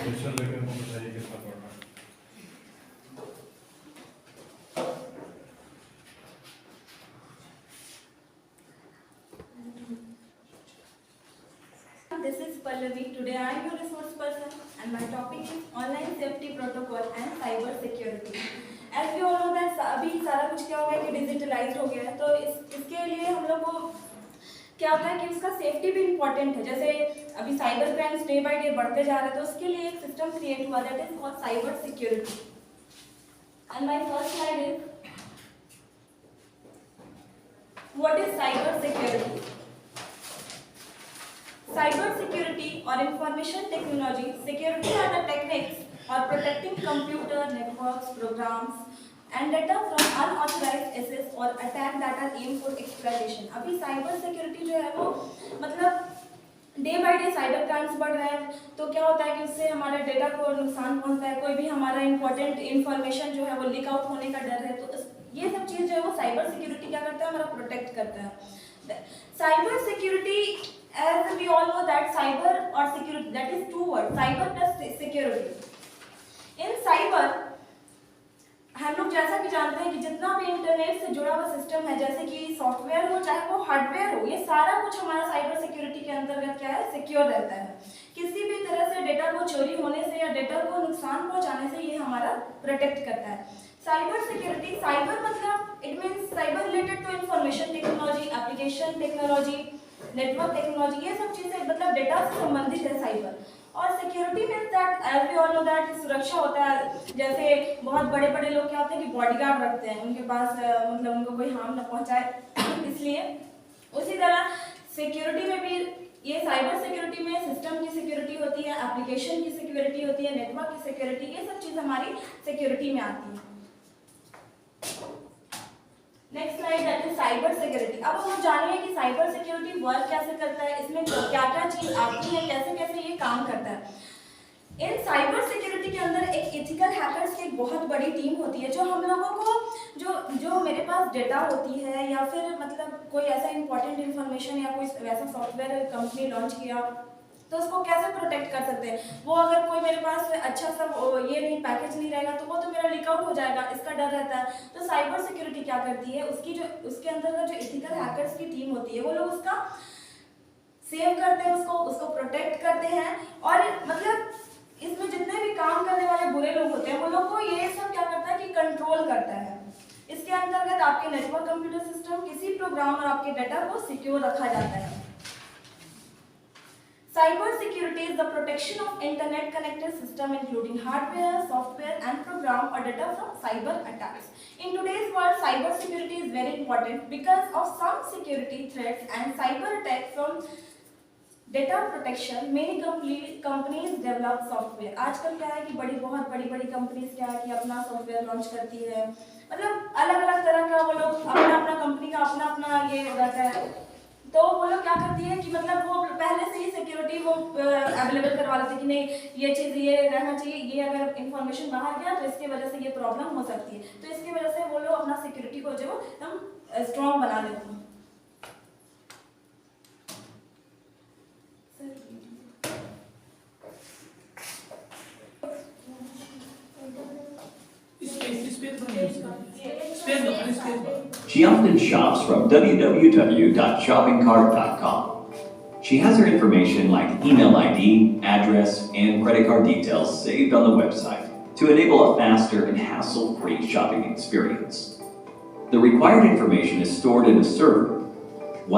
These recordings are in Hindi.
क्वेश्चन लेकर हमको बताइए कितना पढ़ना है। This is Pallavi. Today I am your resource person and my topic is online safety protocol and cyber security. As we all know that अभी सारा कुछ क्या हो गया कि डिजिटलाइज्ड हो गया है, तो इसके लिए हम लोग को क्या होता है कि उसका सेफ्टी भी इम्पोर्टेंट है। जैसे अभी cyber crimes day by day बढ़ते जा रहे हैं, तो उसके लिए एक सिस्टम क्रिएट हुआ that is called cyber security. And my first slide is what is cyber security. Cyber security or information technology security are the techniques or protecting computer networks, programs and data from unauthorized access or attack that are aimed for exploitation। अभी cyber security जो है वो मतलब day by day cyber crimes बढ़ रहे हैं, तो क्या होता है कि उससे हमारे डेटा को नुकसान पहुंचता है, कोई भी हमारा इंपॉर्टेंट इन्फॉर्मेशन जो है वो लीक आउट होने का डर है। तो ये सब चीज़ जो है वो साइबर सिक्योरिटी क्या करता है, हमारा प्रोटेक्ट करता है। Cyber security, as we all know that cyber or security, that is two words, cyber plus security। in cyber हम लोग जैसा कि जानते हैं कि जितना भी इंटरनेट से जुड़ा हुआ सिस्टम है, जैसे कि सॉफ्टवेयर हो चाहे वो हार्डवेयर हो, ये सारा कुछ हमारा साइबर सिक्योरिटी के अंतर्गत क्या है, सिक्योर रहता है। किसी भी तरह से डेटा को चोरी होने से या डेटा को नुकसान पहुंचाने से ये हमारा प्रोटेक्ट करता है। साइबर सिक्योरिटी, साइबर मतलब it means cyber related to information technology, application technology, network technology, ये सब चीजें मतलब डेटा से संबंधित है साइबर। और security means that as we all know that सुरक्षा होता है। जैसे बहुत बड़े बड़े लोग क्या होते हैं कि बॉडीगार्ड रखते हैं, उनके पास मतलब उनको कोई हार्म ना पहुंचाए इसलिए। उसी तरह सिक्योरिटी में भी ये साइबर सिक्योरिटी में सिस्टम की सिक्योरिटी होती है, एप्लीकेशन की सिक्योरिटी होती है, नेटवर्क की सिक्योरिटी, ये सब चीज हमारी सिक्योरिटी में आती है। Next slide that is cyber security. अब हम जानेंगे कि साइबर सिक्योरिटी वर्क कैसे करता है, इसमें क्या क्या चीज आती है, कैसे कैसे ये काम करता है। इन साइबर सिक्योरिटी के अंदर एक एथिकल हैकर्स की एक बहुत बड़ी टीम होती है, जो हम लोगों को जो मेरे पास डेटा होती है या फिर मतलब कोई ऐसा इंपॉर्टेंट इन्फॉर्मेशन या कोई वैसा सॉफ्टवेयर कंपनी लॉन्च किया तो उसको कैसे प्रोटेक्ट कर सकते हैं। वो अगर कोई मेरे पास अच्छा सा ये नहीं पैकेज नहीं रहेगा तो वो तो मेरा लीक आउट हो जाएगा, इसका डर रहता है। तो साइबर सिक्योरिटी क्या करती है, उसके अंदर का जो एथिकल हैकर्स की टीम होती है वो लोग उसका सेव करते हैं, उसको प्रोटेक्ट करते हैं। और मतलब इसमें जितने भी काम करने वाले बुरे लोग होते हैं वो लोग को ये सब क्या करता है कि कंट्रोल करता है। इसके अंतर्गत आपके नेटवर्क, कंप्यूटर सिस्टम, किसी प्रोग्राम और आपके डाटा को सिक्योर रखा जाता है। Cyber security is the protection of internet connected system including hardware, software and program or data from cyber attacks. In today's world, cyber security is very important because of some security threats and cyber attacks from data protection. Many companies develop software. आजकल क्या है कि बहुत बड़ी कंपनीज क्या है कि अपना सॉफ्टवेयर लॉन्च करती है, मतलब अलग अलग तरह का वो लोग अपना कंपनी का अपना ये रहता है। तो वो लोग क्या करती है कि मतलब वो पहले से ही सिक्योरिटी वो अवेलेबल करवा लेते हैं कि नहीं ये चीज़ ये रहना चाहिए, ये अगर इन्फॉर्मेशन बाहर गया तो इसकी वजह से ये प्रॉब्लम हो सकती है। तो इसकी वजह से वो लोग अपना सिक्योरिटी को जो एकदम स्ट्रॉन्ग बना लेते हैं। She often shops from www.shoppingcart.com. She has her information like email ID, address, and credit card details saved on the website to enable a faster and hassle-free shopping experience. The required information is stored in a server.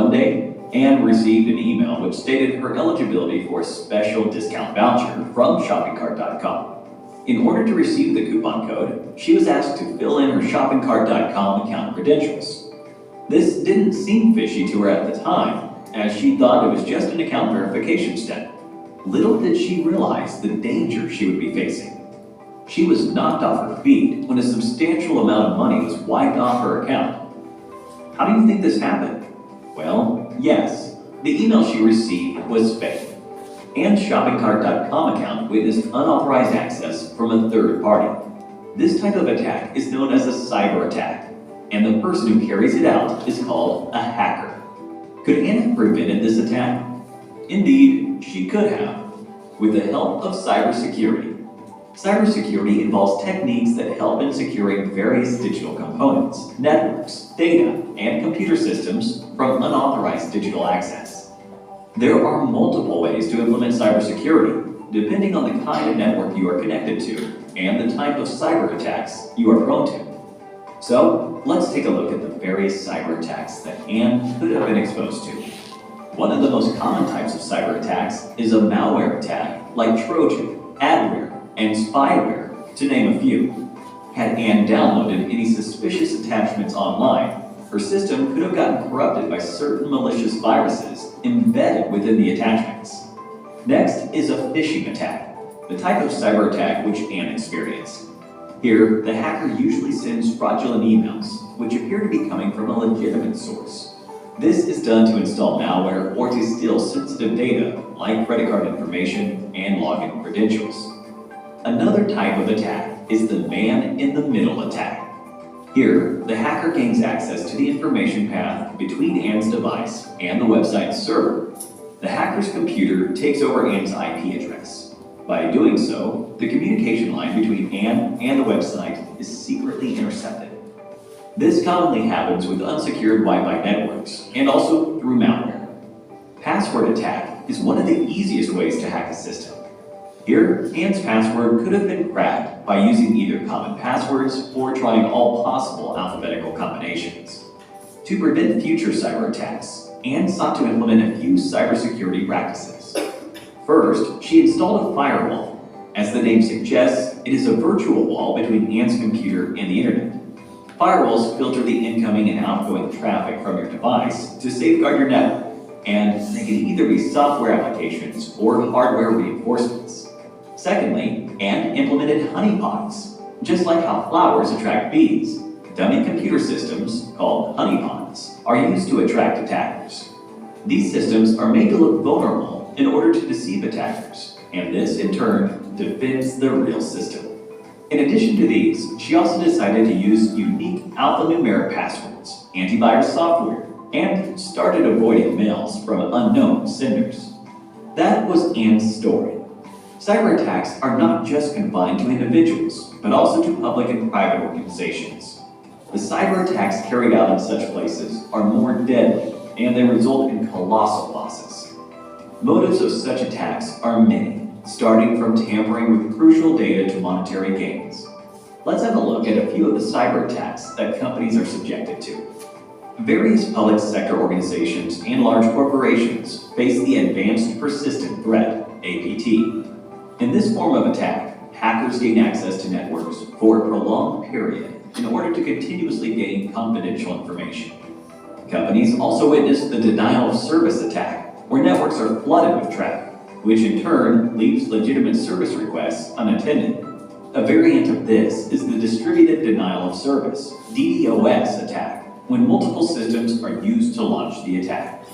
One day, Anne received an email which stated her eligibility for a special discount voucher from shoppingcart.com. In order to receive the coupon code, she was asked to fill in her shoppingcart.com account credentials. This didn't seem fishy to her at the time, as she thought it was just an account verification step. Little did she realize the danger she would be facing. She was knocked off her feet when a substantial amount of money was wiped off her account. How do you think this happened? Well, yes, the email she received was fake. Anne's shoppingcart.com account witnessed unauthorized access from a third party. This type of attack is known as a cyber attack, and the person who carries it out is called a hacker. Could Anne have prevented this attack? Indeed, she could have. with the help of cybersecurity. Cybersecurity involves techniques that help in securing various digital components, networks, data, and computer systems from unauthorized digital access. There are multiple ways to implement cybersecurity, depending on the kind of network you are connected to and the type of cyber attacks you are prone to. So, let's take a look at the various cyber attacks that Anne could have been exposed to. One of the most common types of cyber attacks is a malware attack like Trojan, adware, and spyware, to name a few. Had Anne downloaded any suspicious attachments online, her system could have gotten corrupted by certain malicious viruses embedded within the attachments. Next is a phishing attack, the type of cyber attack which Anne experienced. Here, the hacker usually sends fraudulent emails, which appear to be coming from a legitimate source. This is done to install malware or to steal sensitive data like credit card information and login credentials. Another type of attack is the man-in-the-middle attack. Here, the hacker gains access to the information path between Anne's device and the website's server. The hacker's computer takes over Anne's IP address. By doing so, the communication line between Anne and the website is secretly intercepted. This commonly happens with unsecured Wi-Fi networks and also through malware. Password attack is one of the easiest ways to hack a system. Here, Anne's password could have been cracked by using either common passwords or trying all possible alphabetical combinations. To prevent future cyber attacks, Anne sought to implement a few cybersecurity practices. First, she installed a firewall. As the name suggests, it is a virtual wall between Anne's computer and the internet. Firewalls filter the incoming and outgoing traffic from your device to safeguard your network, and they can either be software applications or hardware reinforcements. Secondly, Anne implemented honeypots. Just like how flowers attract bees, dummy computer systems, called honeypots, are used to attract attackers. These systems are made to look vulnerable in order to deceive attackers, and this, in turn, defends the real system. In addition to these, she also decided to use unique alphanumeric passwords, antivirus software, and started avoiding mails from unknown senders. That was Anne's story. Cyber attacks are not just confined to individuals, but also to public and private organizations. The cyber attacks carried out in such places are more deadly, and they result in colossal losses. Motives of such attacks are many, starting from tampering with crucial data to monetary gains. Let's have a look at a few of the cyber attacks that companies are subjected to. Various public sector organizations and large corporations face the Advanced Persistent Threat, APT. In this form of attack, hackers gain access to networks for a prolonged period in order to continuously gain confidential information. Companies also witness the denial of service attack, where networks are flooded with traffic, which in turn leaves legitimate service requests unattended. A variant of this is the distributed denial of service, DDoS attack, when multiple systems are used to launch the attack.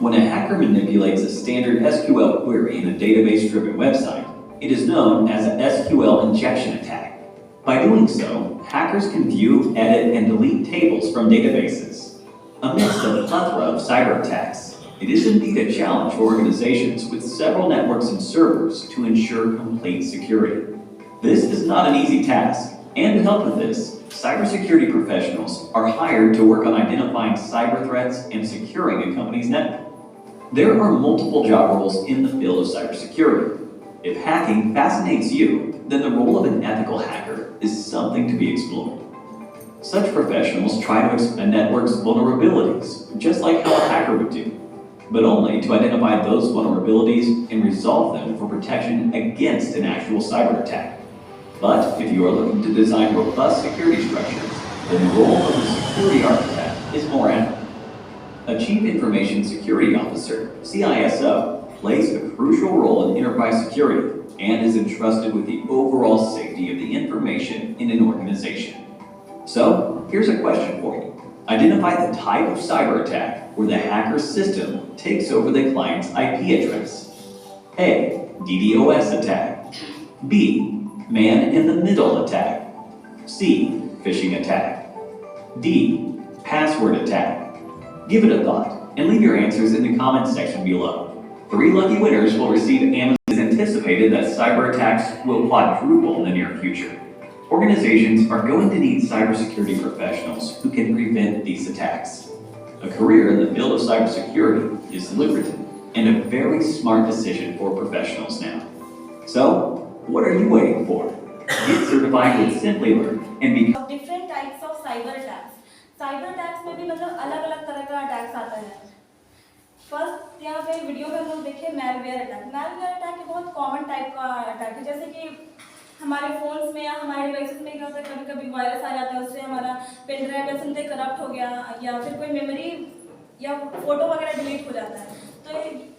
When a hacker manipulates a standard SQL query in a database-driven website, it is known as an SQL injection attack. By doing so, hackers can view, edit, and delete tables from databases. Amidst a plethora of cyber attacks, it is indeed a challenge for organizations with several networks and servers to ensure complete security. This is not an easy task, and to help with this, cybersecurity professionals are hired to work on identifying cyber threats and securing a company's network. There are multiple job roles in the field of cybersecurity. If hacking fascinates you, then the role of an ethical hacker is something to be explored. Such professionals try to exploit a network's vulnerabilities, just like how a hacker would do, but only to identify those vulnerabilities and resolve them for protection against an actual cyber attack. But if you are looking to design robust security structures, then the role of the security architect is more ample. A Chief Information Security Officer, CISO, plays a crucial role in enterprise security and is entrusted with the overall safety of the information in an organization. So, here's a question for you. Identify the type of cyber attack where the hacker's system takes over the client's IP address. A. DDoS attack. B. Man-in-the-middle attack. C. Phishing attack. D. Password attack. Give it a thought and leave your answers in the comments section below. 3 lucky winners will receive Amazon's anticipated anticipated that cyber attacks will quadruple in the near future. Organizations are going to need cybersecurity professionals who can prevent these attacks. A career in the field of cybersecurity is lucrative and a very smart decision for professionals now. So, what are you waiting for? Get certified with SimplyLearn and become different types of cyber attacks. Cyber attacks में भी मतलब अलग-अलग तरह का अटैक्स आता है. फर्स्ट यहाँ पे वीडियो में हम लोग देखें मैलवेयर अटैक. मैलवेयर अटैक बहुत कॉमन टाइप का अटैक है. जैसे कि हमारे फोन्स में या हमारे डिवाइसेस में क्या होता है, कभी-कभी वायरस आ जाता है, उससे हमारा पेन ड्राइव या सिम करप्ट हो गया या फिर कोई मेमोरी या फोटो वगैरह डिलीट हो जाता है. तो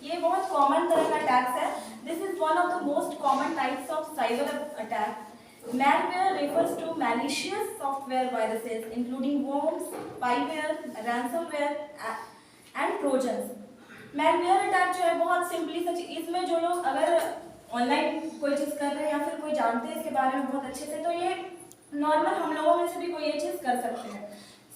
ये बहुत कॉमन तरह का अटैक्स है. This is one of the most common types of cyber attack. Malware refers to malicious software viruses including worms, spyware, ransomware and trojans. Malware attack जो है बहुत सिंपली सच, इसमें जो लोग अगर ऑनलाइन कोई चीज़ कर रहे हैं या फिर कोई जानते हैं इसके बारे में बहुत अच्छे से, तो ये नॉर्मल हम लोगों में से भी कोई ये चीज़ कर सकते हैं.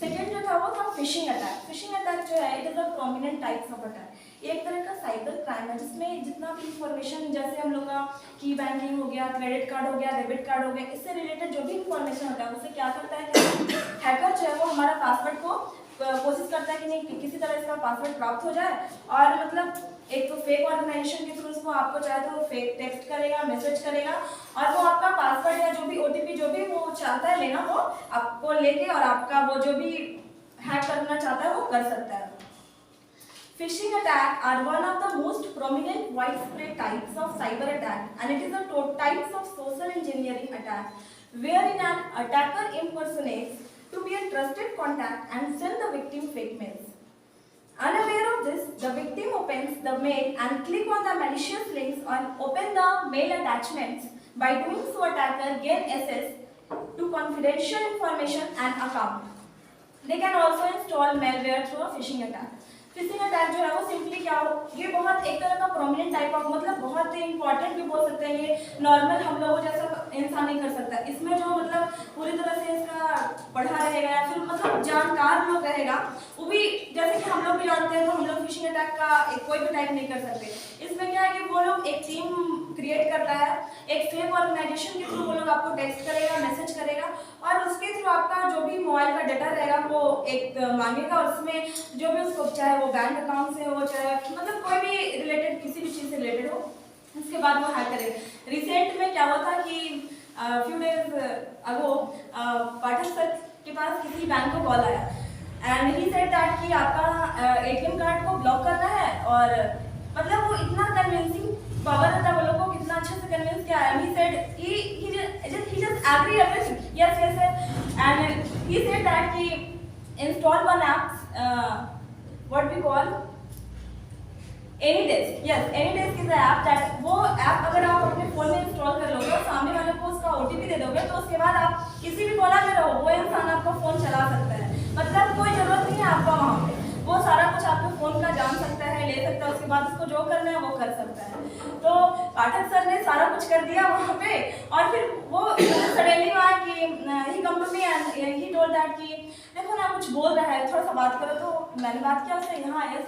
सेकेंड जो था वो था फिशिंग अटैक. फिशिंग अटैक जो है it is a prominent types of attack. एक तरह का साइबर क्राइम है जिसमें जितना भी इंफॉर्मेशन, जैसे हम लोग का की बैंकिंग हो गया, क्रेडिट कार्ड हो गया, डेबिट कार्ड हो गया, इससे रिलेटेड जो भी इंफॉर्मेशन होता है उसे क्या करता है कि हैकर जो है वो हमारा पासवर्ड को कोशिश करता है कि नहीं किसी तरह इसका पासवर्ड प्राप्त हो जाए, और मतलब एक तो फेक ऑर्गेनाइजेशन के थ्रू उसको आपको चाहे तो फेक टेक्स्ट करेगा, मैसेज करेगा, और वो आपका पासवर्ड या जो भी ओटीपी जो भी वो चाहता है लेना, वो आपको लेके और आपका वो जो भी हैक करना चाहता है वो कर सकता है. Phishing attack are one of the most prominent widespread types of cyber attack, and it is a types of social engineering attack wherein an attacker impersonates to be a trusted contact and send the victim fake mails. Unaware of this, the victim opens the mail and click on the malicious links and open the mail attachments. By doing so, attacker gain access to confidential information and account. They can also install malware through a phishing attack. Phishing attack जो है वो सिंपली क्या हो, ये बहुत एक तरह का प्रोमिनेंट टाइप ऑफ, मतलब बहुत ही इंपॉर्टेंट भी बोल सकते हैं. ये नॉर्मल हम लोगों जैसा इंसान नहीं कर सकता. इसमें जो मतलब पूरी तरह से इसका पढ़ा रहेगा या फिर मतलब जानकार लोग रहेगा, वो भी जैसे कि हम लोग भी जानते हैं, तो हम लोग फिशिंग अटैक का कोई भी टाइप नहीं कर सकते. इसमें क्या है कि वो लोग एक टीम क्रिएट करता है, एक फेक ऑर्गेनाइजेशन के थ्रू वो लोग आपको टेक्स्ट करेगा, मैसेज करेगा, और उसके थ्रू आपका जो भी मोबाइल का डाटा रहेगा वो एक मांगेगा, और उसमें जो भी उसको चाहे वो बैंक अकाउंट से हो, चाहे मतलब कोई भी रिलेटेड किसी भी चीज़ से रिलेटेड हो, उसके बाद वो हैक करेगा. रिसेंट में क्या हुआ था कि फ्यू डेज अगो पाठक सर के पास किसी बैंक को कॉल आया एंड ही सेड दैट कि आपका एटीएम कार्ड को ब्लॉक करना है, और मतलब वो इतना कन्विंसिंग पावर रहता है वो लोग को, कितना अच्छे से कन्विंस किया है. He said he just agree everything, yes and he said that he install one app what we call AnyDesk. Yes, AnyDesk is an app that वो ऐप अगर आप अपने फोन में इंस्टॉल कर लोगे और सामने वाले को उसका ओटीपी दे दोगे, तो उसके बाद आप किसी भी कोना में रहो वो इंसान आपका फोन चला सकता है. मतलब कोई जरूरत नहीं है आपका वहाँ पे, वो सारा कुछ आपके फोन का जान सकता है, ले सकता है, उसके बाद उसको जो करना है वो कर सकता है. तो पाठक सर ने सारा कुछ कर दिया वहाँ पे, और फिर वो सडनली आया कि he come to me and he told that कि देखो ना कुछ बोल रहा है, थोड़ा सा बात करो. तो मैंने बात किया उससे, यहाँ यस,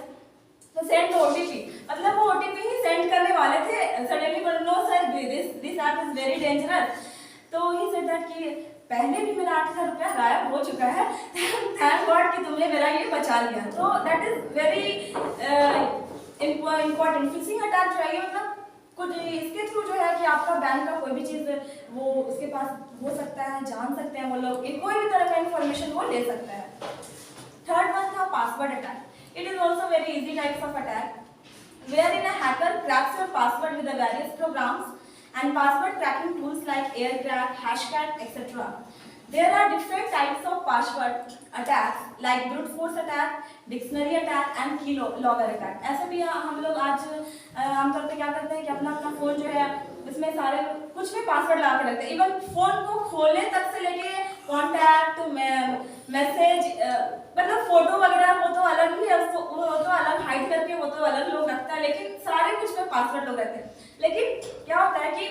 तो सेंड ओटीपी, मतलब वो ओटीपी ही सेंड करने वाले थे. सडनली बोल no sir this app is very dangerous. तो ही सेड दैट कि पहले भी मेरा 8,000 रुपया गायब हो चुका है, थैंक गॉड कि तुमने मेरा ये बचा लिया. तो that is very important. Phishing attack जो है ये मतलब कुछ इसके थ्रू जो है कि आपका बैंक का कोई भी चीज़ वो उसके पास हो सकता है, जान सकते हैं वो लोग, कोई भी तरह का इंफॉर्मेशन वो ले सकता है. थर्ड वन था password attack. It is also very easy types of attack, wherein a hacker cracks your password with the various programs and password cracking tools like AirCrack, Hashcat, etc. There are different types of password attacks like brute force attack, dictionary attack and keylogger attack. ऐसे भी हम लोग आज आमतौर पे क्या करते हैं कि अपना फ़ोन जो है इसमें सारे कुछ भी पासवर्ड लगा के रखते हैं. इवन फ़ोन को खोलने तक से लेके कॉन्टैक्ट, मैसेज, मतलब फोटो वगैरह वो तो अलग ही है, वो तो अलग हाइड करके वो तो अलग लोग रखता है, लेकिन सारे कुछ में पासवर्ड लोग रहते हैं. लेकिन क्या होता है कि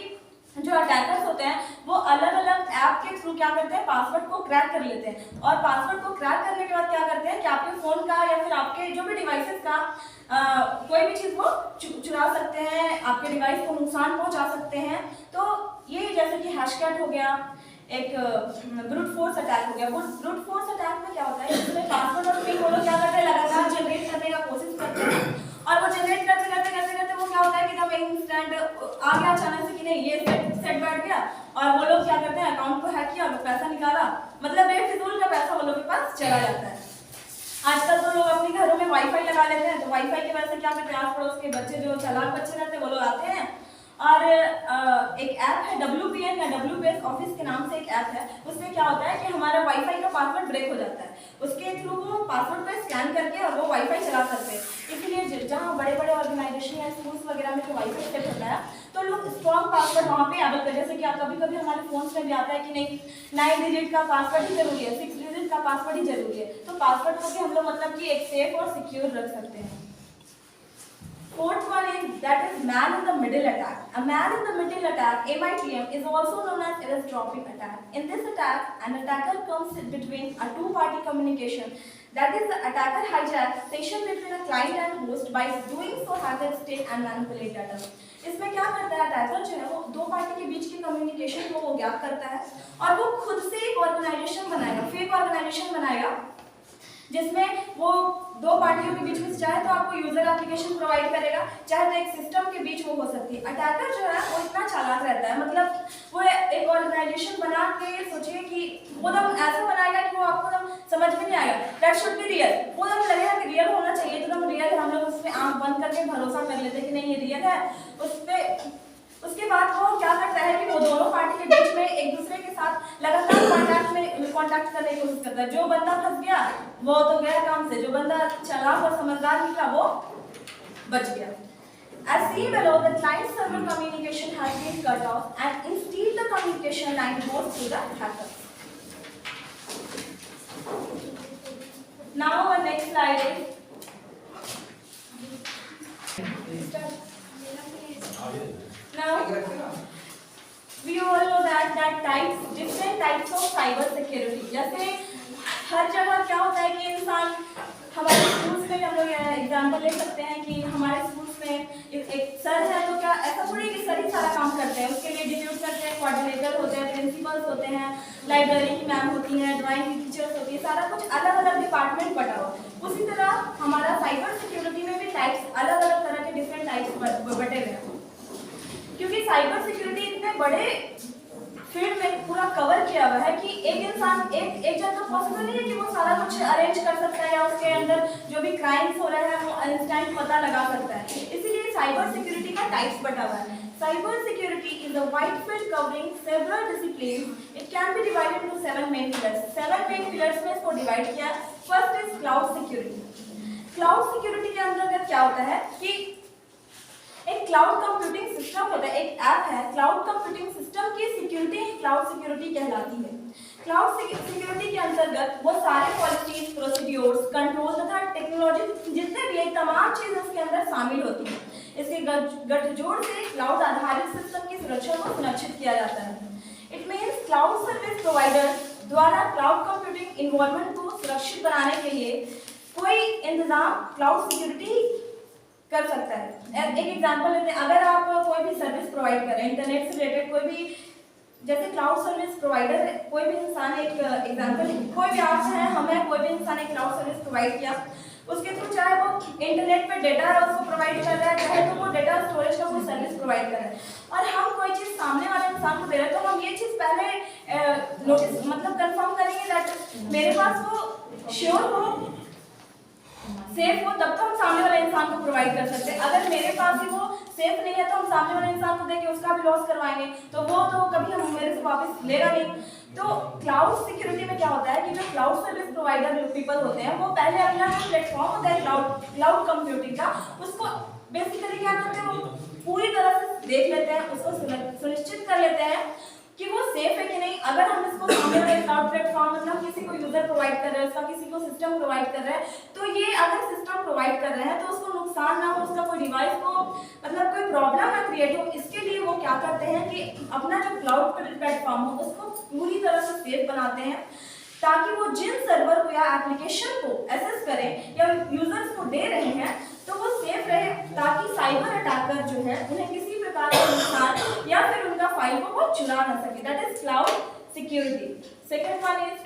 जो अटैकर्स होते हैं वो अलग अलग ऐप के थ्रू क्या करते हैं, पासवर्ड को क्रैक कर लेते हैं, और पासवर्ड को क्रैक करने के बाद क्या करते हैं कि आपके फ़ोन का या फिर आपके जो भी डिवाइसेस का कोई भी चीज़ वो चुरा सकते हैं, आपके डिवाइस को नुकसान पहुंचा सकते हैं। तो ये जैसे कि हैशकैट हो गया, एक ब्रूट फोर्स अटैक हो गया। ब्रूट फोर्स अटैक में क्या होता है, इसमें पासवर्ड और पिन वो लोग क्या करते हैं, लगातार जनरेट करने का कोशिश करते हैं, और वो जनरेट करते वो क्या होता है कि एकदम इंस्टेंट आ गया अचानक से कि नहीं ये सेट बैठ गया, और वो लोग क्या करते हैं अकाउंट को हैक किया और पैसा निकाला, मतलब बेफिजूल का पैसा वो लोग के पास चला जाता है। आजकल तो लोग अपने घरों में वाईफाई लगा लेते हैं, तो वाईफाई की वजह से क्या करते हैं, आस पड़ोस के बच्चे जो चालाक बच्चे रहते हैं वो लोग आते हैं, और एक ऐप है WPN या WPS ऑफिस के नाम से एक ऐप है, उसमें क्या होता है कि हमारा वाईफाई का पासवर्ड ब्रेक हो जाता है, उसके थ्रू वो पासवर्ड पे स्कैन करके और वो वाईफाई चला सकते हैं। इसीलिए जहाँ बड़े बड़े ऑर्गेनाइजेशन या स्कूल्स वगैरह में जो वाईफाई सेट होता है तो लोग स्ट्रॉन्ग पासवर्ड वहाँ पे एबल करते हैं। जैसे कि आप कभी कभी हमारे फोन में भी आता है कि नहीं 9 डिजिट का पासवर्ड ही जरूरी है, 6 डिजिट का पासवर्ड ही जरूरी है, तो पासवर्ड को भी हम लोग मतलब कि एक सेफ और सिक्योर रख सकते हैं। Fourth one is that is man in the middle attack. A man in the middle attack, MITM, is also known as eavesdropping attack. In this attack, an attacker comes in between a two-party communication. That is, the attacker hijacks session between a client and host. By doing so, hackers take and manipulate data. इसमें क्या करता है अटैकर जो है वो दो पार्टी के बीच की कम्युनिकेशन को वो गैप करता है, और वो खुद से एक ऑर्गेनाइजेशन बनाएगा, फेक ऑर्गेनाइजेशन बनाएगा, जिसमें वो दो पार्टियों के बीच में चाहे तो आपको यूजर एप्लीकेशन प्रोवाइड करेगा, चाहे तो एक सिस्टम के बीच वो हो सकती है। अटैकर जो है वो इतना चालाक रहता है, मतलब वो एक ऑर्गेनाइजेशन बना के सोचिए कि वो दम ऐसा बनाएगा कि वो आपको दम समझ में नहीं आएगा, दैट शुड बी रियल, वो दम लगेगा कि रियल होना चाहिए, तो दम रियल है, हम लोग उसमें आंख बंद करके भरोसा कर लेते हैं कि नहीं ये रियल है उस पर। उसके बाद वो क्या करता है कि वो दोनों पार्टी के बीच में एक दूसरे के साथ लगातार कांटेक्ट करने की कोशिश करता है। जो बंदा फंस गया वो तो गया काम से, जो बंदा चालाक और समझदार निकला वो बच गया। As seen below, the client-server communication has been cut off, and instead the communication line goes through the hacker. Now our next slide is. Now, we all know that different types of cyber security. जैसे हर जगह क्या होता है कि इंसान, हमारे स्कूल्स में हम लोग एग्जाम्पल ले सकते हैं कि हमारे स्कूल्स में एक सर है, तो क्या ऐसा थोड़ी कि सर ही सारा काम करते हैं, उसके लिए डिप्यूट करते हैं, कोऑर्डिनेटर होते हैं, प्रिंसिपल्स होते हैं, लाइब्रेरी की मैम होती हैं, ड्राइंग की टीचर्स होती है, सारा कुछ अलग अलग डिपार्टमेंट बटा हुआ। उसी तरह हमारा साइबर सिक्योरिटी में भी टाइप्स अलग अलग तरह के डिफरेंट टाइप्स बटे हुए हैं, क्योंकि साइबर सिक्योरिटी इतने बड़े फील्ड में पूरा कवर किया हुआ है कि एक इंसान एक जन तो पॉसिबल नहीं है कि वो सारा कुछ अरेंज कर सकता है या उसके अंदर जो भी क्राइम्स हो रहे हैं वो इंस्टेंट पता लगा सकता है। इसीलिए साइबर सिक्योरिटी का टाइप्स बटा हुआ है। Cyber security is a wide field covering several disciplines. It can be divided into 7 main pillars. 7 main pillars में इसको डिवाइड किया। First is cloud security. Cloud security के अंतर्गत क्या होता है कि एक क्लाउड कंप्यूटिंग सिस्टम होता है, एक ऐप है, क्लाउड कंप्यूटिंग सिस्टम की सिक्योरिटी क्लाउड सिक्योरिटी कहलाती है। क्लाउड सिक्योरिटी के अंतर्गत वो सारे पॉलिसीज, प्रोसीड्योर्स, कंट्रोल तथा टेक्नोलॉजी जितने भी है तमाम चीजें उसके अंदर शामिल होती हैं। इसके गठजोड़ से क्लाउड आधारित सिस्टम की सुरक्षा को सुनिश्चित किया जाता है। It means cloud service provider द्वारा क्लाउड कंप्यूटिंग इन्वायरमेंट को सुरक्षित बनाने के लिए कोई इंतजाम क्लाउड सिक्योरिटी कर सकता है। एक एग्जांपल लेते हैं, अगर आप कोई भी सर्विस प्रोवाइड कर रहे हैं इंटरनेट से रिलेटेड, कोई भी जैसे क्लाउड सर्विस प्रोवाइडर, कोई भी इंसान, एक एग्जांपल, कोई भी आप है, हमें कोई भी इंसान एक क्लाउड सर्विस प्रोवाइड किया, उसके थ्रू चाहे वो इंटरनेट पे डेटा उसको प्रोवाइड कर रहा है, चाहे तो वो डेटा स्टोरेज का कोई सर्विस प्रोवाइड कर रहा है, और हम कोई चीज़ सामने वाले इंसान को दे रहे हैं, तो हम ये चीज़ पहले नोटिस मतलब कंफर्म करेंगे दैट मेरे पास वो श्योर हो, सेफ हो, तब तो हम सामने वाले इंसान को प्रोवाइड कर सकते हैं। अगर मेरे पास ही वो सेफ नहीं है तो हम सामने वाले इंसान को देके उसका भी लॉस करवाएंगे, तो वो तो कभी हम मेरे से वापस लेगा नहीं। तो क्लाउड सिक्योरिटी में क्या होता है कि जो क्लाउड सर्विस प्रोवाइडर पीपल होते हैं वो पहले अपना जो प्लेटफॉर्म होता है क्लाउड कंप्यूटिंग का, उसको बेसिकली क्या करते हैं, वो पूरी तरह से देख लेते हैं, उसको सुनिश्चित कर लेते हैं, कि वो सेफ है कि नहीं। अगर हम इसको सामने वाले क्लाउड प्लेटफॉर्म मतलब किसी को यूजर प्रोवाइड कर रहे हैं, उसका किसी को सिस्टम प्रोवाइड कर रहे हैं, तो ये अगर सिस्टम प्रोवाइड कर रहे हैं तो उसको नुकसान ना हो, उसका कोई डिवाइस को मतलब कोई प्रॉब्लम ना क्रिएट हो, इसके लिए वो क्या करते हैं कि अपना जो क्लाउड प्लेटफॉर्म हो उसको पूरी तरह से सेफ बनाते हैं, ताकि वो जिन सर्वर को या एप्लीकेशन को एक्सेस करें या यूजर्स को दे रहे हैं तो वो सेफ रहे, ताकि साइबर अटैकर जो है उन्हें किसी प्रकार का नुकसान या फिर उनका फाइल को वो चुरा ना सके। That is cloud security. Second one is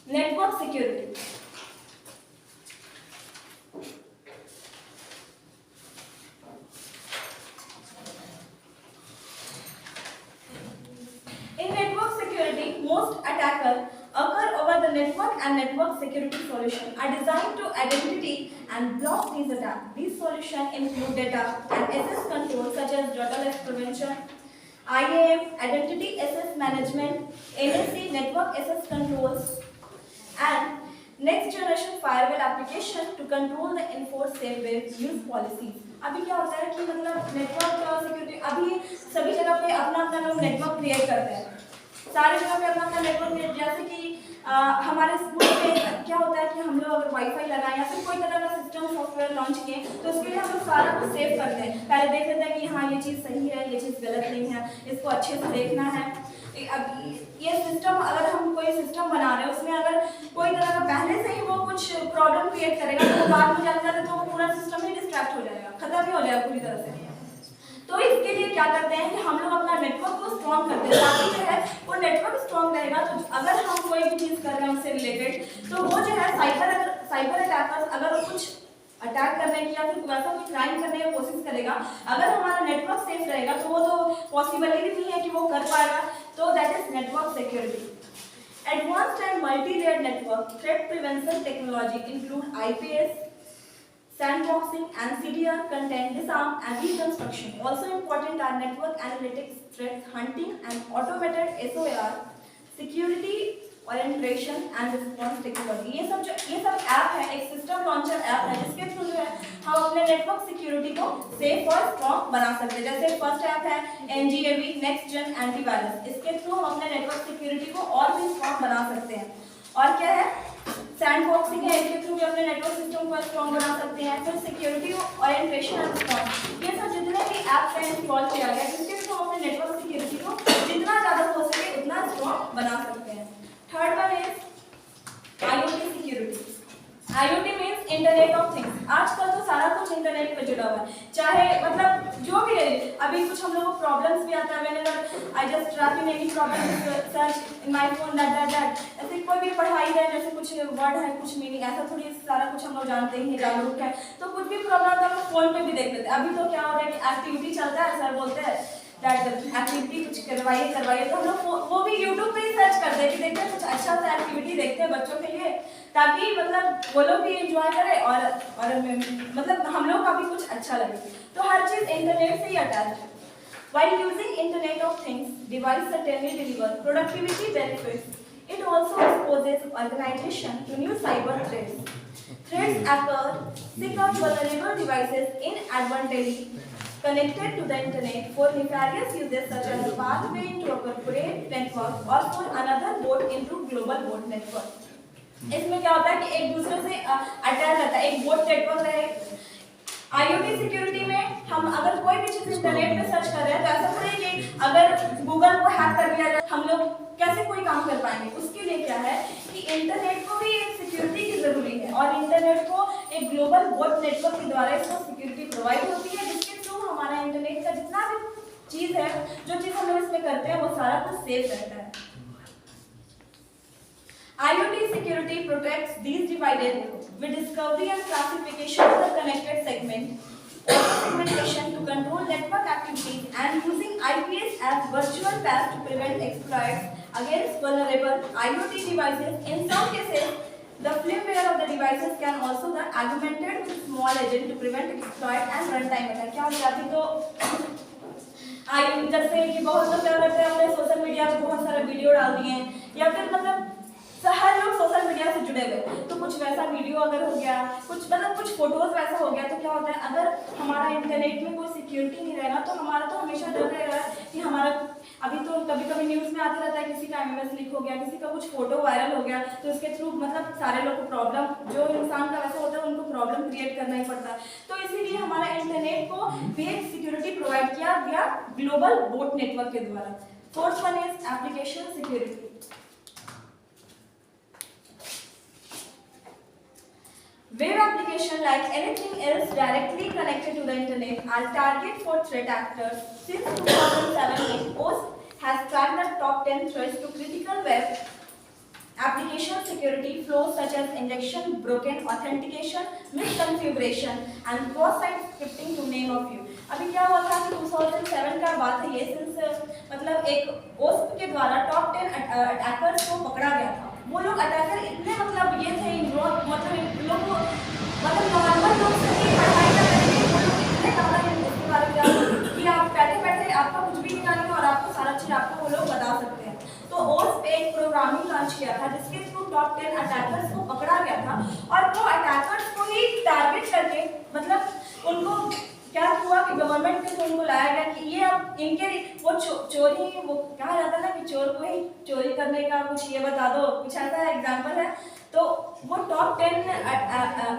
network security. In network security, most attackers occur over the network, and network security solutions are designed to identity and block these attacks. These solutions include data and access control such as data loss prevention, IAM, identity access management, NAC, network access controls, and next generation firewall application to control the enforce safe use policies. अभी क्या होता है कि मतलब नेटवर्क सिक्योरिटी अभी सभी जगह पे अपना अपना लोग नेटवर्क क्रिएट करते हैं, सारी जगह पे अपना अपना नेटवर्क क्रिएट। जैसे कि हमारे स्कूल में क्या होता है कि हम लोग अगर वाईफाई लगाएं या फिर कोई तरह का सिस्टम सॉफ्टवेयर लॉन्च किए तो उसके लिए हम लोग सारा कुछ सेव करते हैं, पहले देख लेते हैं कि हाँ ये चीज़ सही है, ये चीज़ गलत नहीं है, इसको अच्छे से देखना है। अब ये सिस्टम अगर हम कोई सिस्टम बना रहे हैं उसमें अगर कोई तरह का पहले से ही वो कुछ प्रॉब्लम क्रिएट करेगा तो बाद में जाते जाते तो वो पूरा सिस्टम ही डिस्ट्रैक्ट हो जाएगा, खत्म ही हो जाएगा पूरी तरह से। तो इसके लिए क्या करते हैं कि हम लोग अपना नेटवर्क को स्ट्रॉन्ग करते हैं, ताकि जो है वो नेटवर्क स्ट्रॉन्ग रहेगा तो अगर हम कोई भी चीज़ कर रहे हैं उससे रिलेटेड तो वो जो है साइबर अटैकर्स अगर कुछ अटैक करने की या फिर वैसा कोई क्राइम करने की कोशिश करेगा, अगर हमारा नेटवर्क सेफ रहेगा तो वो तो पॉसिबिलिटी नहीं है कि वो कर पाएगा। तो that is network security. Advanced and multi layered network threat prevention technology include IPS, sandboxing, and CDR, content disarm and reconstruction. Also important are network analytics, threat hunting, and automated SOAR, security orientation and response technology. ये सब ऐप है, एक सिस्टम लॉन्चर ऐप है जिसके थ्रू जो है हम अपने नेटवर्क सिक्योरिटी को सेफ और स्ट्रॉन्ग बना सकते हैं। जैसे फर्स्ट ऐप है NGAV नेक्स्ट जेन एंटीवायरस, इसके थ्रू हम अपने नेटवर्क सिक्योरिटी को और भी स्ट्रॉन्ग बना सकते हैं। और क्या है सैंडबॉक्सिंग है, इसके थ्रू भी अपने नेटवर्क सिस्टम को स्ट्रॉन्ग बना सकते हैं। फिर सिक्योरिटी ओरिएंटेशन एंड रिस्पॉन्स, ये सब जितने भी ऐप्स हैं इंस्टॉल किया गया जिसके थ्रू हम अपने नेटवर्क सिक्योरिटी को जितना ज़्यादा हो सके उतना स्ट्रॉन्ग बना सकते हैं। Third one is IoT security. IoT means internet of things. आजकल तो सारा कुछ इंटरनेट पे जुड़ा हुआ है, चाहे मतलब जो भी है। अभी कुछ हम लोग को प्रॉब्लम्स भी आता है, whenever I just try many problems search in my phone that ऐसे कोई भी पढ़ाई है, जैसे कुछ वर्ड है कुछ मीनिंग ऐसा थोड़ी सारा कुछ हम लोग जानते ही जागरूक है, तो कुछ भी प्रॉब्लम तो हम लोग फोन पे भी देख लेते हैं। अभी तो क्या हो रहा है कि एक्टिविटी चलता है, सर बोलते हैं एक्टिविटी कुछ करवाइए तो हम लोग वो भी यूट्यूब पे ही सर्च करते हैं कि देखते हैं कुछ अच्छा सा एक्टिविटी देखते हैं बच्चों के लिए, ताकि मतलब वो लोग भी एंजॉय करें और मतलब हम लोग का भी कुछ अच्छा लगे। तो हर चीज़ इंटरनेट से ही अटैच है। While using Internet of Things, device certainly deliver productivity benefits. It also exposes organization to new cyber threats. Threats occur because vulnerable devices inadvertently connected to the internet for nefarious uses such as pathway into a corporate network or for another bot into global bot network. इसमें क्या होता है कि एक दूसरे से अटैच रहता है, एक बोट नेटवर्क रहे। IoT सिक्योरिटी में हम अगर कोई भी चीज इंटरनेट पे सर्च कर रहे हैं तो ऐसा थोड़ी है कि अगर गूगल को हैक कर लिया जाए हम लोग कैसे कोई काम कर पाएंगे। उसके लिए क्या है कि इंटरनेट को भी एक सिक्योरिटी की जरूरी है और इंटरनेट को एक ग्लोबल बोट नेटवर्क के द्वारा इसको सिक्योरिटी प्रोवाइड होती है, जिसके थ्रू हमारा इंटरनेट का जितना भी चीज है, जो चीज हम लोग इसमें करते हैं वो सारा कुछ सेफ रहता है। IoT security protects these devices with discovery and classification of the connected segment, segmentation to control network activities, and using IPS as virtual paths to prevent exploits against vulnerable IoT devices. In some cases, the firmware of the devices can also be augmented with small agent to prevent exploit and runtime attack. क्या हो जाती तो जैसे कि बहुत लोग क्या करते हैं अपने सोशल मीडिया पे बहुत सारे वीडियो डाल दिए या फिर मतलब हर लोग सोशल मीडिया से जुड़े हुए, तो कुछ वैसा वीडियो अगर हो गया, कुछ फोटोज वैसा हो गया, तो क्या होता है अगर हमारा इंटरनेट में कोई सिक्योरिटी नहीं रहेगा तो हमारा तो हमेशा डर रहेगा कि हमारा अभी तो कभी कभी न्यूज़ में आते रहता है किसी का एमएमएस लीक हो गया, किसी का कुछ फोटो वायरल हो गया, तो उसके थ्रू मतलब सारे लोग को प्रॉब्लम, जो इंसान का वैसा होता है उनको प्रॉब्लम क्रिएट करना ही पड़ता है। तो इसीलिए हमारा इंटरनेट को भी एक सिक्योरिटी प्रोवाइड किया गया ग्लोबल बोट नेटवर्क के द्वारा। Fourth one is application security. Web application, like anything else directly connected to the internet, are target for threat actors. Since 2007, OWASP has tracked the top 10 threats to critical web application security flows such as injection, broken authentication, misconfiguration, and cross-site scripting, to name a few. अभी क्या हुआ था कि 2007 का बात है ये, सिंस मतलब एक OWASP के द्वारा टॉप 10 अटैकर्स को पकड़ा गया था। वो लोग अटैकर इतने मतलब ये थे मतलब इन लोग को मतलब नॉर्मल लोग से भी पढ़ाई कर रहे थे, वो लोग इतने ज़्यादा इसके बारे में जानते कि आप बैठे बैठे आपका कुछ भी निकालेंगे और आपको सारा चीज़ आपको वो लोग बता सकते हैं। तो OWASP पे एक प्रोग्रामिंग लॉन्च किया था जिसके थ्रू टॉप 10 अटैकर्स को पकड़ा गया था, और वो अटैकर्स को ही टारगेट करके मतलब उनको क्या हुआ कि गवर्नमेंट के थ्रू उनको लाया गया कि ये अब इनके वो चोरी, वो कहा जाता है ना कि चोर को ही चोरी करने का कुछ ये बता दो, कुछ ऐसा एग्जांपल है। तो वो टॉप 10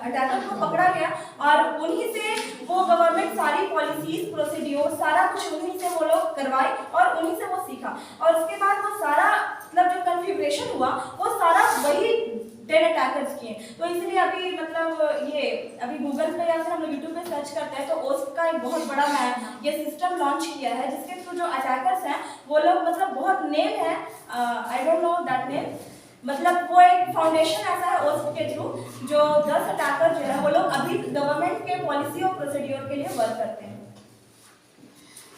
अटैकर को पकड़ा गया और उन्हीं से वो गवर्नमेंट सारी पॉलिसीज प्रोसीड्योर सारा कुछ उन्हीं से वो लोग करवाए और उन्हीं से वो सीखा, और उसके बाद वो सारा मतलब जो कन्फिग्रेशन हुआ वो सारा वही 10 अटैकर्स किए। तो इसलिए अभी मतलब ये अभी गूगल पे या फिर हम लोग यूट्यूब पे सर्च करते हैं तो OWASP का एक बहुत बड़ा ये सिस्टम लॉन्च किया है जिसके थ्रू जो अटैकर्स हैं वो लोग मतलब बहुत नेम है, I don't know that name, मतलब वो एक फाउंडेशन ऐसा है OWASP के थ्रू जो 10 अटैकर जो है वो लोग अभी गवर्नमेंट के पॉलिसी और प्रोसीड्योर के लिए वर्क करते हैं।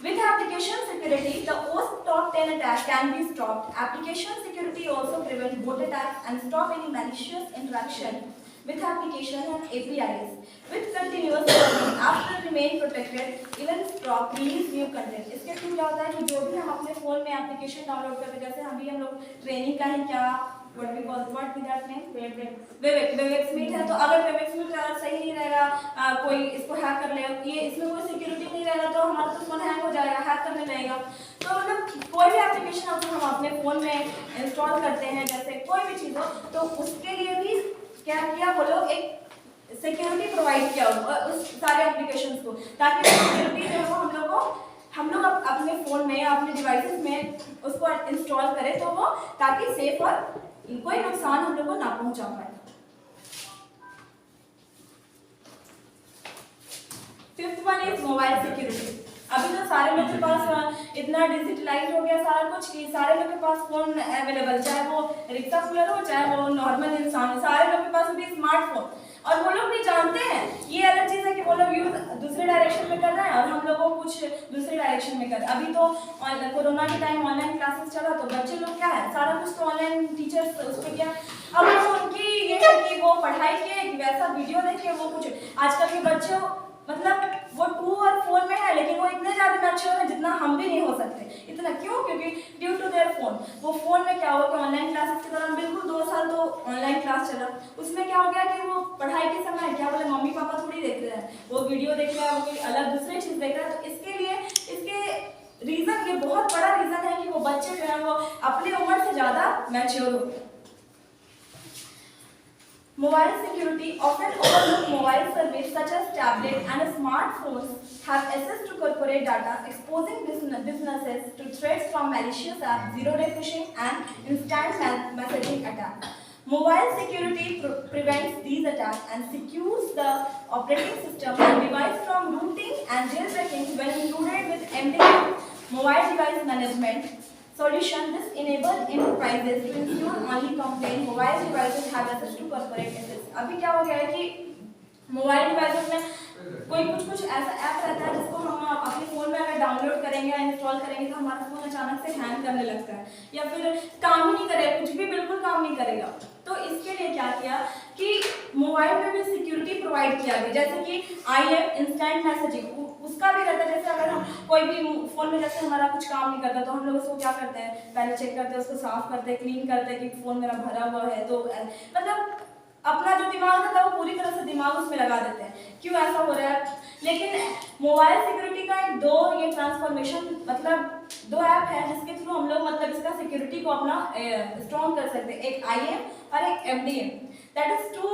With application security, the OWASP top 10 attack can be stopped. Application security also prevents bot attacks and stop any malicious interaction with application and APIs. With continuous learning, apps will remain protected, even stop release new content. इसके थ्रू क्या होता है कि जो भी हम अपने फोन में एप्लीकेशन डाउनलोड करते हैं, जैसे अभी हम लोग ट्रेनिंग का ही क्या what be that name Webex meet है, तो अगर वेवेक्स मीट अगर सही नहीं रहेगा, कोई इसको हैक कर लेगा, ये इसमें कोई सिक्योरिटी नहीं रहेगा तो हमारा तो फोन हैक हो जाएगा, हैक करने लगेगा। तो मतलब कोई भी एप्लीकेशन अगर हम अपने फोन में इंस्टॉल करते हैं, जैसे कोई भी चीज़ हो, तो उसके लिए भी क्या किया वो लोग एक सिक्योरिटी प्रोवाइड किया उस सारे एप्लीकेशंस को, ताकि सिक्योरिटी जो है वो हम लोग अपने फ़ोन में या अपने डिवाइसेस में उसको इंस्टॉल करें, तो वो ताकि सेफ और कोई नुकसान हम लोग को ना पहुंचा पाए। Fifth one is mobile security. अभी तो सारे लोग के पास इतना डिजिटलाइज हो गया सारा कुछ कि सारे लोग के पास फोन अवेलेबल, चाहे वो रिक्शा पुलर हो चाहे वो नॉर्मल इंसान हो, सारे लोग के पास भी स्मार्टफोन, और वो लोग भी जानते हैं ये अलग चीज़ है कि वो लोग यूज दूसरे डायरेक्शन में कर रहे हैं और हम लोगों को कुछ दूसरे डायरेक्शन में कर रहे हैं। अभी तो कोरोना के टाइम ऑनलाइन क्लासेस चला, तो बच्चे लोग क्या है सारा कुछ तो ऑनलाइन टीचर्स उस पर क्या, अब उनकी ये है कि वो पढ़ाई के वैसा वीडियो देख के वो कुछ, आजकल के बच्चे मतलब वो 2 और 4 में है लेकिन वो इतने ज़्यादा मैच्योर है जितना हम भी नहीं हो सकते। इतना क्यों? क्योंकि ड्यू टू देयर फोन। वो फोन में क्या हुआ कि ऑनलाइन क्लासेस के दौरान बिल्कुल 2 साल तो ऑनलाइन क्लास चला, उसमें क्या हो गया कि वो पढ़ाई के समय क्या बोले मम्मी पापा थोड़ी देख रहे हैं, वो वीडियो देख रहा है, वो कोई अलग दूसरी चीज़ देख रहा है। तो इसके लिए इसके रीज़न, ये बहुत बड़ा रीज़न है कि वो बच्चे जो है वो अपनी उम्र से ज़्यादा मैच्योर हो गए। Mobile security, often overlooked mobile service such as tablet and smartphones have access to corporate data, exposing businesses to threats from malicious apps, zero-day phishing, and instant messaging attacks. Mobile security prevents these attacks and secures the operating system and device from rooting and jailbreaking when included with MDM, mobile device management solution. This enables enterprises to ensure only complaint mobile devices have access to corporate assets. अभी क्या हो गया है कि मोबाइल डिवाइसेस में कोई कुछ ऐसा ऐप रहता है जिसको हम अपने फ़ोन में अगर डाउनलोड करेंगे या इंस्टॉल करेंगे तो हमारा फ़ोन अचानक से हैंग करने लगता है या फिर काम ही नहीं करेगा, कुछ भी बिल्कुल काम नहीं करेगा। तो इसके लिए क्या किया कि मोबाइल में भी सिक्योरिटी प्रोवाइड किया गया, जैसे कि IM इंस्टेंट मैसेजिंग, उसका भी रहता है। जैसे अगर हम कोई भी फ़ोन में जैसे हमारा कुछ काम नहीं करता तो हम लोग उसको क्या करते हैं, पहले चेक करते हैं, उसको साफ करते हैं, क्लीन करते हैं कि फ़ोन मेरा भरा हुआ है। तो मतलब अपना जो दिमाग होता है वो पूरी तरह से दिमाग उसमें लगा देते हैं, क्यों ऐसा हो रहा है। लेकिन मोबाइल सिक्योरिटी का एक 2 ये ट्रांसफॉर्मेशन मतलब 2 ऐप है जिसके सिक्योरिटी को अपना स्ट्रॉन्ग कर सकते हैं। एक IAM और एक MDM, दैट इज टू,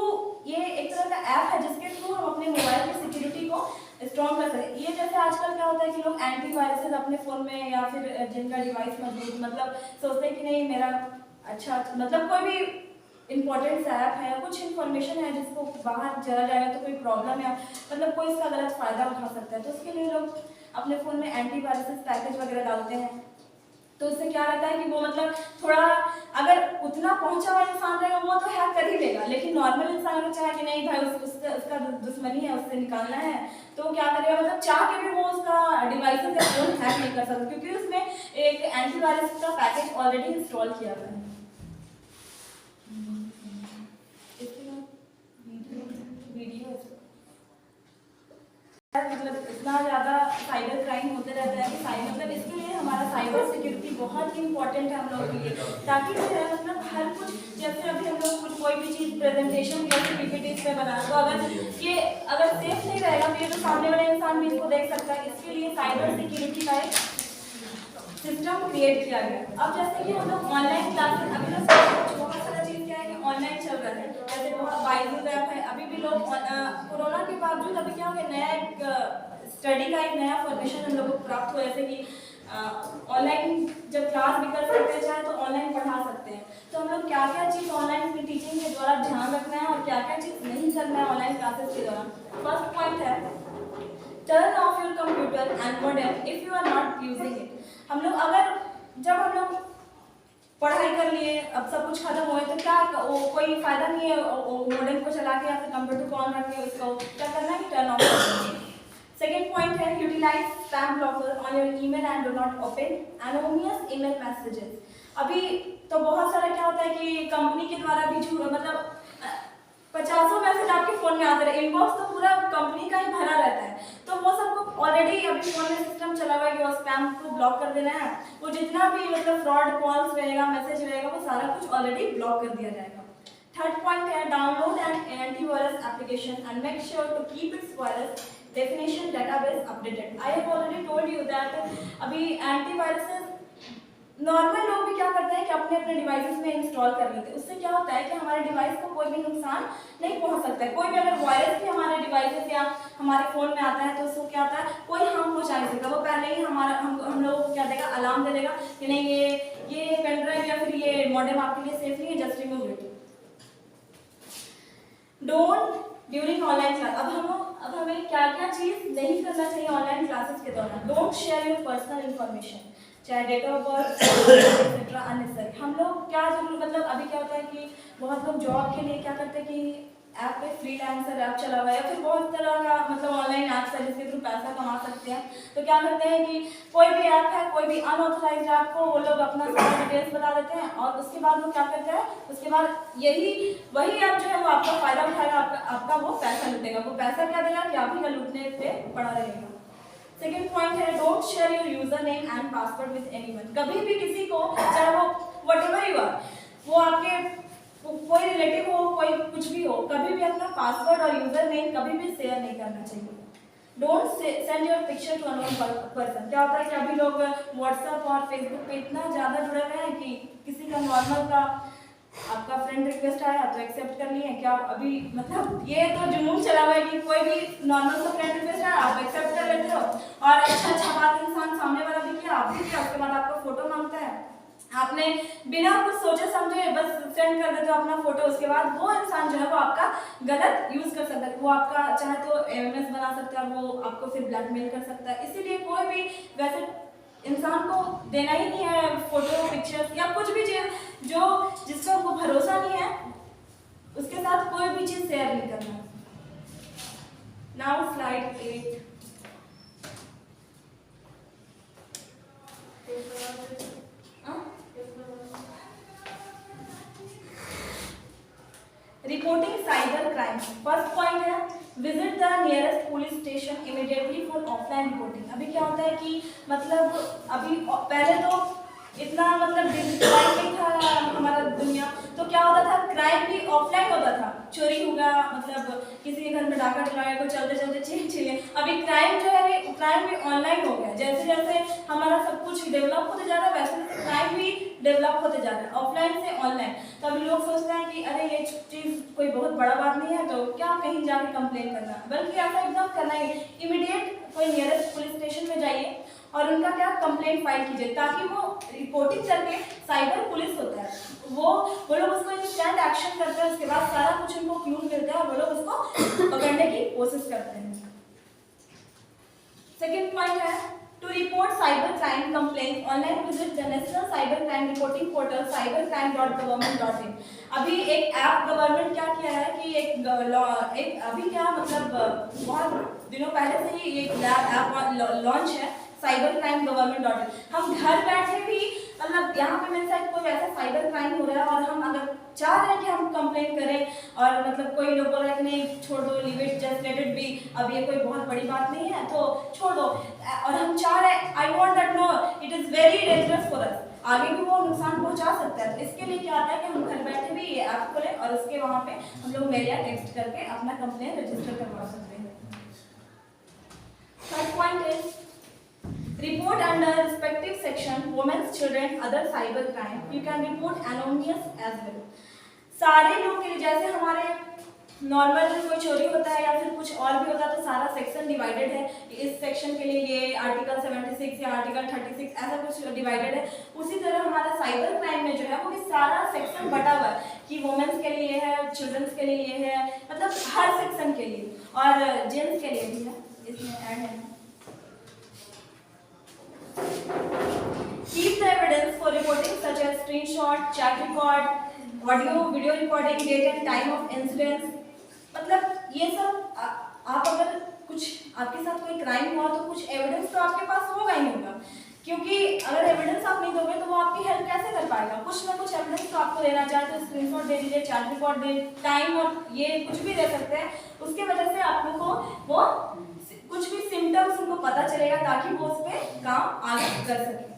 ये एक तरह का ऐप है जिसके थ्रू हम अपने मोबाइल की सिक्योरिटी को स्ट्रॉन्ग कर सकते हैं। ये जैसे आजकल क्या होता है कि लोग एंटीवायरसेस अपने फ़ोन में या फिर जिनका डिवाइस मौजूद मतलब सोचते हैं कि नहीं मेरा अच्छा मतलब कोई भी इंपॉर्टेंट सा ऐप है, कुछ इन्फॉर्मेशन है जिसको बाहर चला जाएगा तो कोई प्रॉब्लम है, मतलब कोई इसका गलत फ़ायदा उठा सकता है, तो उसके लिए लोग अपने फ़ोन में एंटीवायरसेस पैकेज वगैरह डालते हैं। तो उससे क्या रहता है कि वो मतलब थोड़ा अगर उतना पहुंचा हुआ इंसान रहेगा वो तो हैक कर ही लेगा, लेकिन नॉर्मल इंसान अगर चाहे कि नहीं भाई उसका दुश्मनी है, उससे निकालना है, तो क्या करेगा मतलब चाह के भी वो उसका डिवाइस या फोन हैक नहीं कर सकता, क्योंकि उसमें एक एंटीवायरस का पैकेज ऑलरेडी इंस्टॉल किया हुआ है। वीडियो मतलब इतना ज़्यादा साइबर क्राइम होते रहता है कि मतलब इसके लिए हमारा साइबर सिक्योरिटी बहुत ही इंपॉर्टेंट है हम लोगों के लिए, ताकि जो है मतलब हर कुछ, जैसे अभी हम लोग कोई भी चीज़ प्रेजेंटेशन जैसे PPT पे बना तो अगर सेफ नहीं रहेगा तो ये तो सामने वाले इंसान भी इसको देख सकता है। इसके लिए साइबर सिक्योरिटी का एक सिस्टम क्रिएट किया गया। अब जैसे कि हम लोग ऑनलाइन क्लासेस, अभी लोग बहुत सारा चीज़ क्या है कि ऑनलाइन चल रहा है, जैसे बहुत बाइजूस ऐप है, अभी भी लोग कोरोना के बावजूद अभी क्या हो गया, नया एक स्टडी का एक नया फॉर्मेशन हम लोगों को प्राप्त हुआ, जैसे कि ऑनलाइन जब क्लास भी कर सकते हैं चाहे तो ऑनलाइन पढ़ा सकते हैं। तो हम लोग क्या क्या चीज़ ऑनलाइन की टीचिंग के द्वारा ध्यान रखना है और क्या क्या चीज़ नहीं करना है ऑनलाइन क्लासेस के दौरान। फर्स्ट पॉइंट है turn off your computer and modem if you are not using it. हम लोग जब हम लोग पढ़ाई कर लिए, अब सब कुछ खत्म हुए, तो क्या कोई फायदा नहीं है मॉडेम को चला के या फिर कंप्यूटर को ऑन रख के उसको क्या करना है, टर्न ऑफ करना है। सेकेंड पॉइंट है utilize spam blocker on your email and do not open anonymous email messages. अभी तो बहुत सारा क्या होता है कि कंपनी के द्वारा भी मतलब 50 मैसेज आपके फोन में आते रहे, इनबॉक्स तो पूरा कंपनी का ही भरा रहता है, तो वो सबको ऑलरेडी अभी फोन में सिस्टम चला हुआ है कि वो स्पैम को ब्लॉक कर देना है। वो जितना भी मतलब फ्रॉड कॉल्स रहेगा, मैसेज रहेगा, वो सारा कुछ ऑलरेडी ब्लॉक कर दिया जाएगा। थर्ड पॉइंट है download an antivirus application and make sure to keep its virus definition database updated. I have already told you that अभी एंटीवायरसेस नॉर्मल लोग भी क्या करते हैं कि अपने अपने डिवाइसेस में इंस्टॉल कर लेते हैं। उससे क्या होता है कि हमारे डिवाइस को कोई भी नुकसान नहीं पहुंच सकता है। कोई भी अगर वायरस भी हमारे डिवाइसेस या हमारे फ़ोन में आता है तो उसको क्या होता है, कोई हम पहुँचा नहीं सकता। वो पहले ही हम लोगों को क्या देगा, अलार्म दे देगा कि नहीं ये पेन ड्राइव या फिर ये मॉडेम आपके लिए सेफ नहीं है, just remove it. Don't during online class, अब हमें क्या क्या चीज़ नहीं करना चाहिए ऑनलाइन क्लासेस के दौरान। Don't share your personal information, चाहे date of birth etcetera unnecessary. हम लोग क्या जरूर मतलब अभी क्या होता है कि बहुत लोग जॉब के लिए क्या करते हैं कि ऐप पे फ्रीलांसर ऐप चला हुआ है या फिर बहुत तरह का मतलब ऑनलाइन ऐप्स है जिसके थ्रू पैसा कमा सकते हैं। तो क्या करते हैं कि कोई भी ऐप है, कोई भी अनऑथराइज्ड ऐप को वो लोग अपना सारा डिटेल्स बता देते हैं और उसके बाद वो क्या करते हैं, उसके बाद वही ऐप जो है वो आपका फायदा उठाएगा, आपका वो पैसा लूटेगा। वो पैसा क्या देगा कि आप ही का लूटने पे पड़ा रहेगा। सेकेंड पॉइंट है don't share your user name and password with anyone. कभी भी किसी को, चाहे वो व्हाटएवर यू आर, वो आपके कोई रिलेटिव हो, कोई कुछ भी हो, कभी भी अपना पासवर्ड और यूजर नेम कभी भी शेयर नहीं करना चाहिए। Don't send your picture to unknown person. क्या होता है कि अभी लोग व्हाट्सएप और फेसबुक पे इतना ज़्यादा जुड़े हुए हैं कि किसी का नॉर्मल का आपका फ्रेंड रिक्वेस्ट आया तो एक्सेप्ट कर लिए। क्या अभी मतलब ये तो जुनून चला हुआ है कि कोई भी नॉर्मल सा फ्रेंड रिक्वेस्ट आया आप एक्सेप्ट कर लेते हो और अच्छा बात इंसान सामने वाला भी किया, आप भी किया, उसके बाद आपका फोटो मांगता है, आपने बिना कुछ सोचे समझे बस सेंड कर देते हो अपना फोटो। उसके बाद वो इंसान जो है वो आपका गलत यूज कर सकता है, वो आपका चाहे तो एमएमएस बना सकता है, वो आपको फिर ब्लैकमेल कर सकता है। इसीलिए कोई भी वैसे इंसान को देना ही नहीं है फोटो, पिक्चर्स या कुछ भी चीज जो जिसका उनको भरोसा नहीं है उसके साथ कोई भी चीज शेयर नहीं करना। Now slide 8। Reporting cyber crime. First point है visit the nearest police station immediately for offline reporting. अभी क्या होता है कि मतलब अभी पहले तो इतना मतलब डिजिटलाइज नहीं था हमारा दुनिया, तो क्या होता था, क्राइम भी ऑफलाइन होता था, चोरी हो गया, मतलब किसी के घर में डाका डला गया, कोई चलते चलते चेन चाहिए। अभी क्राइम जो है क्राइम भी ऑनलाइन हो गया। जैसे जैसे हमारा सब कुछ डेवलप होते जा रहा है वैसे वैसे क्राइम भी डेवलप होते जा रहा है, ऑफलाइन से ऑनलाइन। तो अभी लोग सोचते हैं कि अरे ये चीज़ कोई बहुत बड़ा बात नहीं है, तो क्या कहीं जाके कंप्लेन करना, बल्कि ऐसा एकदम करना है, इमीडिएट कोई नियरेस्ट पुलिस स्टेशन में जाइए और उनका क्या कंप्लेंट फाइल कीजिए, ताकि वो रिपोर्टिंग करके, साइबर पुलिस होता है वो लोग उसको इंस्टेंट एक्शन करते हैं, उसके बाद सारा कुछ उनको क्लू मिलता है और वो लोग उसको पकड़ने की कोशिश करते हैं। सेकेंड पॉइंट है to report cyber crime complaint online visit the national cyber crime reporting portal cybercrime.government.in। अभी एक ऐप गवर्नमेंट क्या किया है कि एक अभी क्या मतलब बहुत दिनों पहले से ही एक ऐप लॉन्च है cybercrime.government.in। हम घर बैठे भी मतलब यहाँ पे मेरे साथ कोई ऐसा साइबर क्राइम हो रहा है और हम अगर चाह रहे हैं कि हम कंप्लेन करें और मतलब कोई लोग बोल रहे हैं कि नहीं छोड़ दो, leave it, just let it be, अब ये कोई बहुत बड़ी बात नहीं है तो छोड़ दो, और हम चाह रहे हैं I want that know it is very dangerous for us, आगे भी वो नुकसान पहुंचा सकता है। तो इसके लिए क्या आता है कि हम घर बैठे भी ये ऐप खोलें और उसके वहाँ पे हम लोग मेल या टेक्स्ट करके अपना कंप्लेन रजिस्टर करवा सकते हैं। Third point is report under respective section women's children other cyber crime, you can report anonymous as well। सारे लोग के लिए, जैसे हमारे नॉर्मल कोई चोरी होता है या फिर कुछ और भी होता है तो सारा सेक्शन डिवाइडेड है, इस सेक्शन के लिए ये आर्टिकल 76 या आर्टिकल 36 ऐसा कुछ डिवाइडेड है। उसी तरह हमारा साइबर क्राइम में जो है वो भी सारा सेक्शन बटा हुआ है कि वुमेन्स के लिए है, चिल्ड्रंस के लिए है, मतलब हर सेक्शन के लिए, और जेंट्स के लिए भी है, इसमें ऐड है। Keep the evidence for reporting such as screenshot, chat record, audio, video recording, date and time of incidents। मतलब ये सब आप अगर कुछ आपके साथ कोई क्राइम हुआ तो कुछ एविडेंस तो आपके पास होगा ही होगा, क्योंकि अगर एविडेंस आप नहीं दोगे तो वो आपकी हेल्प कैसे कर पाएगा। कुछ ना कुछ एविडेंस तो आपको देना चाहे तो स्क्रीनशॉट दे दीजिए, चैट रिकॉर्ड दे, टाइम और ये कुछ भी दे सकते हैं, उसके वजह से आप लोग को वो कुछ भी सिम्टम्स उनको पता चलेगा ताकि वो उस पर काम आगे कर सके।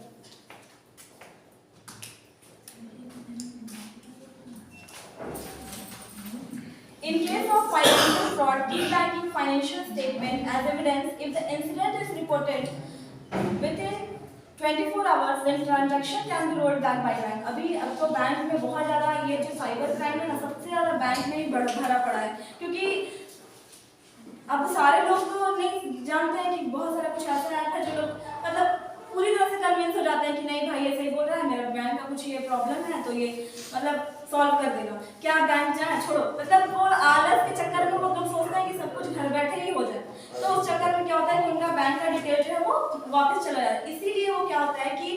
In case of financial fraud, keep banking financial statement as evidence. If the incident is reported within 24 hours, then transaction can be rolled back by bank। अभी अब तो बैंक में बहुत ज़्यादा ये जो साइबर क्राइम है ना, सबसे ज़्यादा बैंक में ही भरा पड़ा है, क्योंकि अब सारे लोग तो नहीं जानते हैं कि बहुत सारा कुछ ऐसा ऐप है जो लोग मतलब पूरी तरह से कन्विंस हो जाते हैं कि नहीं भाई ये सही बोल रहा है, मेरा बैंक का कुछ ये प्रॉब्लम है तो ये मतलब सॉल्व कर देगा, क्या बैंक जाए, छोड़ो, मतलब वो आलस के चक्कर में वो लोग सोचते हैं कि सब कुछ घर बैठे ही हो जाए, तो उस चक्कर में क्या होता है कि उनका बैंक का डिटेल जो है वो वापस चला जाता है। इसीलिए वो क्या होता है कि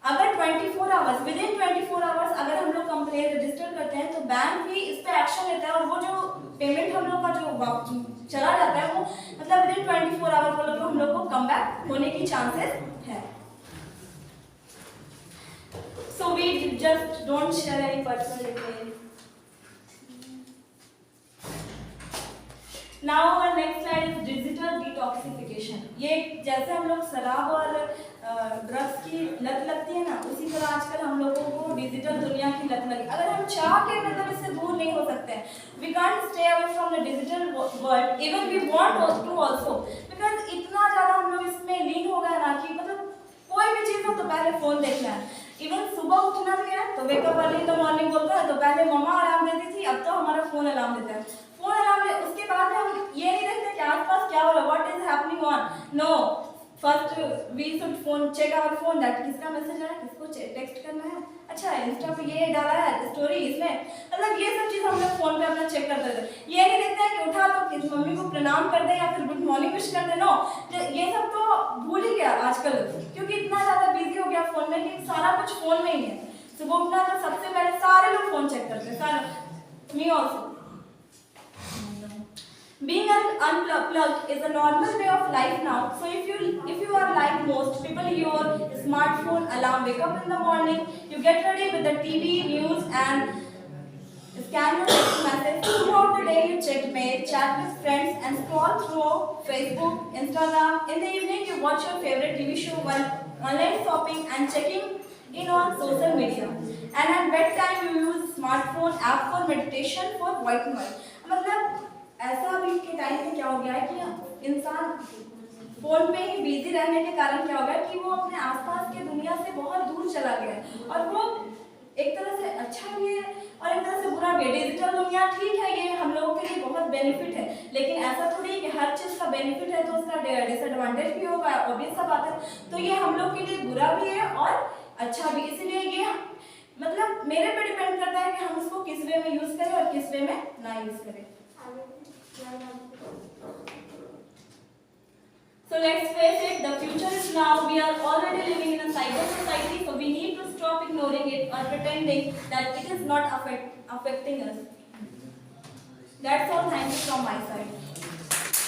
अगर 24 आवर्स, विद इन 24 आवर्स अगर हम लोग कंप्लेन रजिस्टर करते हैं तो बैंक भी इस पर एक्शन लेता है और वो जो पेमेंट हम लोग का जो चला जाता है वो मतलब विद इन 24 आवर्स वो लोग हम लोग को कम बैक होने की चांसेस है। So we just don't share any personal detail. Now our next slide is digital detoxification। ये जैसे हम लोग शराब और ड्रग्स की लत लगती है ना, उसी तरह आजकल हम लोगों को डिजिटल दुनिया की लत लगी। अगर हम चाह के मतलब इससे दूर नहीं हो सकते हैं, we can't stay away from the digital world, even we want to also, because इतना ज़्यादा हम लोग इसमें लीन हो गए ना कि मतलब कोई भी चीज़ हो तो पहले फ़ोन देखना है। इवन सुबह उठना भी है तो wake up early in the morning बोलता है, तो पहले मम्मा अलार्म देती थी, अब तो हमारा फ़ोन अलार्म देता है। फ़ोन अलार्म दे, उसके बाद हम ये नहीं देखते कि आसपास क्या हो रहा है, what is happening on, no, first we should phone check our phone, that किसका मैसेज आया, किसको टेक्स्ट करना है, अच्छा इंस्टा पे ये डाला है स्टोरी इसमें, मतलब ये सब चीज़ हम लोग फोन पे अपना चेक करते थे। ये नहीं देखते हैं कि उठा तो किस मम्मी को प्रणाम कर दे या फिर गुड मॉर्निंग विश कर दे, नो, ये सब तो भूल ही गया आजकल, क्योंकि इतना ज़्यादा बिजी हो गया फोन में कि सारा कुछ फोन में ही है। सुबह उठना तो सबसे पहले सारे लोग फोन चेक करते हैं, सारे, me also. Being unplugged is a normal way of life now. So if you are like most people, your smartphone alarm wake up in the morning, you get ready with the TV news and scan your text message. Throughout the day, you check mail, chat with friends, and scroll through Facebook, Instagram. In the evening, you watch your favorite TV show while online shopping and checking in on social media. And at bedtime you use smartphone app for meditation for white noise. मतलब ऐसा अभी के टाइम पे क्या हो गया है कि इंसान फोन पे ही बिजी रहने के कारण क्या हो गया कि वो अपने आसपास के दुनिया से बहुत दूर चला गया है। और वो एक तरह से अच्छा भी है और एक तरह से बुरा भी है। डिजिटल दुनिया ठीक है, ये हम लोगों के लिए बहुत बेनिफिट है, लेकिन ऐसा थोड़ी है कि हर चीज़ का बेनिफिट है तो उसका डिसएडवांटेज भी होगा, ऑब्वियस सा बात है। तो ये हम लोग के लिए बुरा भी है और अच्छा भी, इसलिए ये मतलब मेरे पे डिपेंड करता है कि हम उसको किस वे में यूज़ करें और किस वे में ना यूज़ करें। So let's face it, the future is now. We are already living in a cyber society, so we need to stop ignoring it or pretending that it is not affecting us. That's all. Thank you from my side.